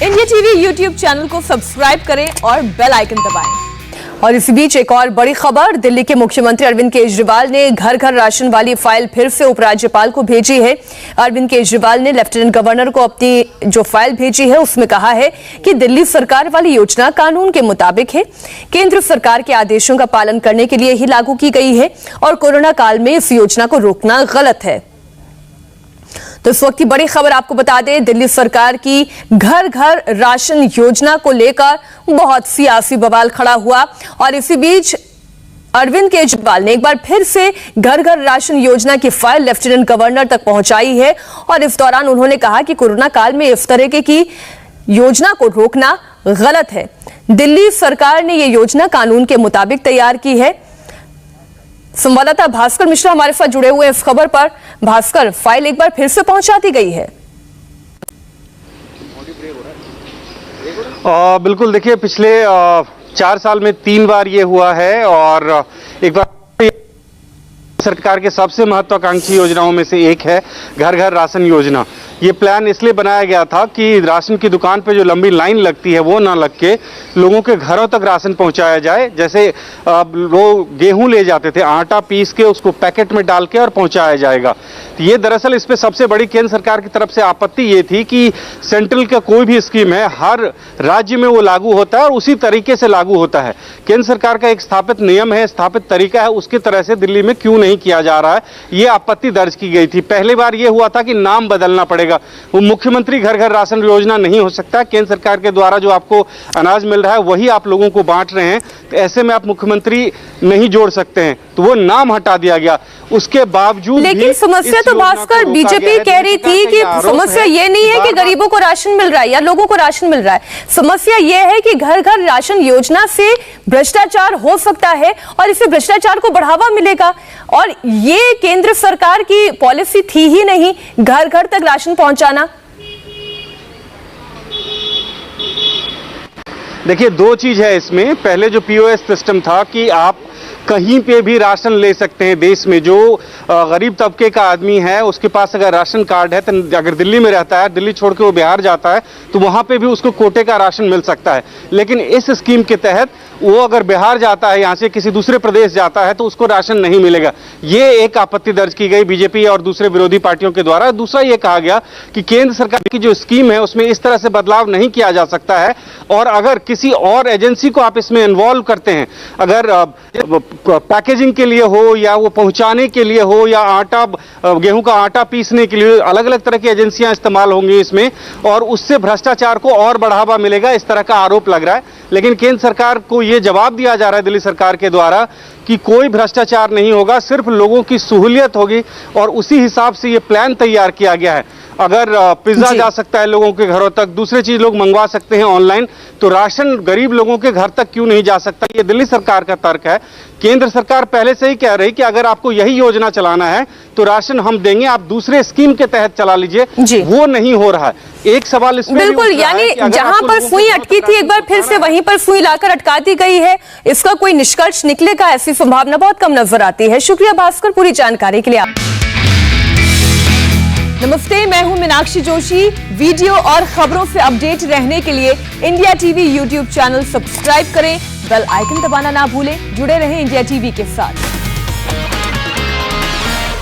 India TV YouTube channel को subscribe करें और बेल आइकन दबाएं। और इसी बीच एक और बड़ी खबर, दिल्ली के मुख्यमंत्री अरविंद केजरीवाल ने घर घर राशन वाली फाइल फिर से उपराज्यपाल को भेजी है। अरविंद केजरीवाल ने लेफ्टिनेंट गवर्नर को अपनी जो फाइल भेजी है उसमें कहा है कि दिल्ली सरकार वाली योजना कानून के मुताबिक है, केंद्र सरकार के आदेशों का पालन करने के लिए ही लागू की गई है और कोरोना काल में इस योजना को रोकना गलत है। तो इस वक्त की बड़ी खबर आपको बता दें, दिल्ली सरकार की घर घर राशन योजना को लेकर बहुत सियासी बवाल खड़ा हुआ और इसी बीच अरविंद केजरीवाल ने एक बार फिर से घर घर राशन योजना की फाइल लेफ्टिनेंट गवर्नर तक पहुंचाई है और इस दौरान उन्होंने कहा कि कोरोना काल में इस तरह की योजना को रोकना गलत है। दिल्ली सरकार ने यह योजना कानून के मुताबिक तैयार की है। संवाददाता भास्कर मिश्रा हमारे साथ जुड़े हुए हैं इस खबर पर। भास्कर, फाइल एक बार फिर से पहुंचा दी गई है। बिल्कुल, देखिए पिछले 4 साल में 3 बार ये हुआ है और एक बार सरकार के सबसे महत्वाकांक्षी योजनाओं में से एक है घर घर राशन योजना। ये प्लान इसलिए बनाया गया था कि राशन की दुकान पे जो लंबी लाइन लगती है वो ना लग के लोगों के घरों तक राशन पहुंचाया जाए। जैसे लोग गेहूं ले जाते थे, आटा पीस के उसको पैकेट में डाल के और पहुंचाया जाएगा। तो ये दरअसल इस पे सबसे बड़ी केंद्र सरकार की तरफ से आपत्ति ये थी कि सेंट्रल का कोई भी स्कीम है हर राज्य में वो लागू होता है और उसी तरीके से लागू होता है। केंद्र सरकार का एक स्थापित नियम है, स्थापित तरीका है, उसकी तरह से दिल्ली में क्यों नहीं किया जा रहा है, ये आपत्ति दर्ज की गई थी। पहली बार ये हुआ था कि नाम बदलना पड़ेगा, वो मुख्यमंत्री घर घर राशन योजना नहीं हो सकता। केंद्र सरकार के द्वारा जो आपको अनाज मिल रहा है वही आप लोगों को बांट रहे हैं, तो ऐसे में आप मुख्यमंत्री नहीं जोड़ सकते हैं, तो वो नाम हटा दिया गया। उसके बावजूद लेकिन समस्या तो भास्कर बीजेपी कह रही थी कि समस्या ये नहीं है कि गरीबों को राशन मिल रहा है या लोगों को राशन मिल रहा है, समस्या ये है कि घर घर राशन योजना से भ्रष्टाचार हो सकता है और इससे भ्रष्टाचार को बढ़ावा मिलेगा और ये केंद्र सरकार की पॉलिसी थी ही नहीं घर घर तक राशन पहुंचाना। देखिए, 2 चीज है इसमें। पहले जो पीओएस सिस्टम था कि आप कहीं पे भी राशन ले सकते हैं देश में, जो गरीब तबके का आदमी है उसके पास अगर राशन कार्ड है, तो अगर दिल्ली में रहता है, दिल्ली छोड़ के वो बिहार जाता है तो वहां पे भी उसको कोटे का राशन मिल सकता है। लेकिन इस स्कीम के तहत वो अगर बिहार जाता है, यहाँ से किसी दूसरे प्रदेश जाता है, तो उसको राशन नहीं मिलेगा। ये एक आपत्ति दर्ज की गई बीजेपी और दूसरे विरोधी पार्टियों के द्वारा। दूसरा ये कहा गया कि केंद्र सरकार की जो स्कीम है उसमें इस तरह से बदलाव नहीं किया जा सकता है और अगर किसी और एजेंसी को आप इसमें इन्वॉल्व करते हैं, अगर पैकेजिंग के लिए हो या वो पहुंचाने के लिए हो या आटा गेहूं का आटा पीसने के लिए, अलग अलग तरह की एजेंसियां इस्तेमाल होंगी इसमें और उससे भ्रष्टाचार को और बढ़ावा मिलेगा, इस तरह का आरोप लग रहा है। लेकिन केंद्र सरकार को ये जवाब दिया जा रहा है दिल्ली सरकार के द्वारा कि कोई भ्रष्टाचार नहीं होगा, सिर्फ लोगों की सहूलियत होगी और उसी हिसाब से ये प्लान तैयार किया गया है। अगर पिज्जा जा सकता है लोगों के घरों तक, दूसरी चीज लोग मंगवा सकते हैं ऑनलाइन, तो राशन गरीब लोगों के घर तक क्यों नहीं जा सकता? ये दिल्ली सरकार का तर्क है। केंद्र सरकार पहले से ही कह रही कि अगर आपको यही योजना चलाना है तो राशन हम देंगे, आप दूसरे स्कीम के तहत चला लीजिए। वो नहीं हो रहा है। एक सवाल इसमें बिल्कुल, यानी जहां पर सुई अटकी थी एक बार फिर से वहीं पर सुई लाकर अटका दी गई है। इसका कोई निष्कर्ष निकलेगा ऐसी संभावना बहुत कम नजर आती है। शुक्रिया भास्कर पूरी जानकारी के लिए। नमस्ते, मैं हूं मीनाक्षी जोशी। वीडियो और खबरों से अपडेट रहने के लिए India TV YouTube channel subscribe करें, बेल आइकन दबाना ना भूलें। जुड़े रहें इंडिया टीवी के साथ।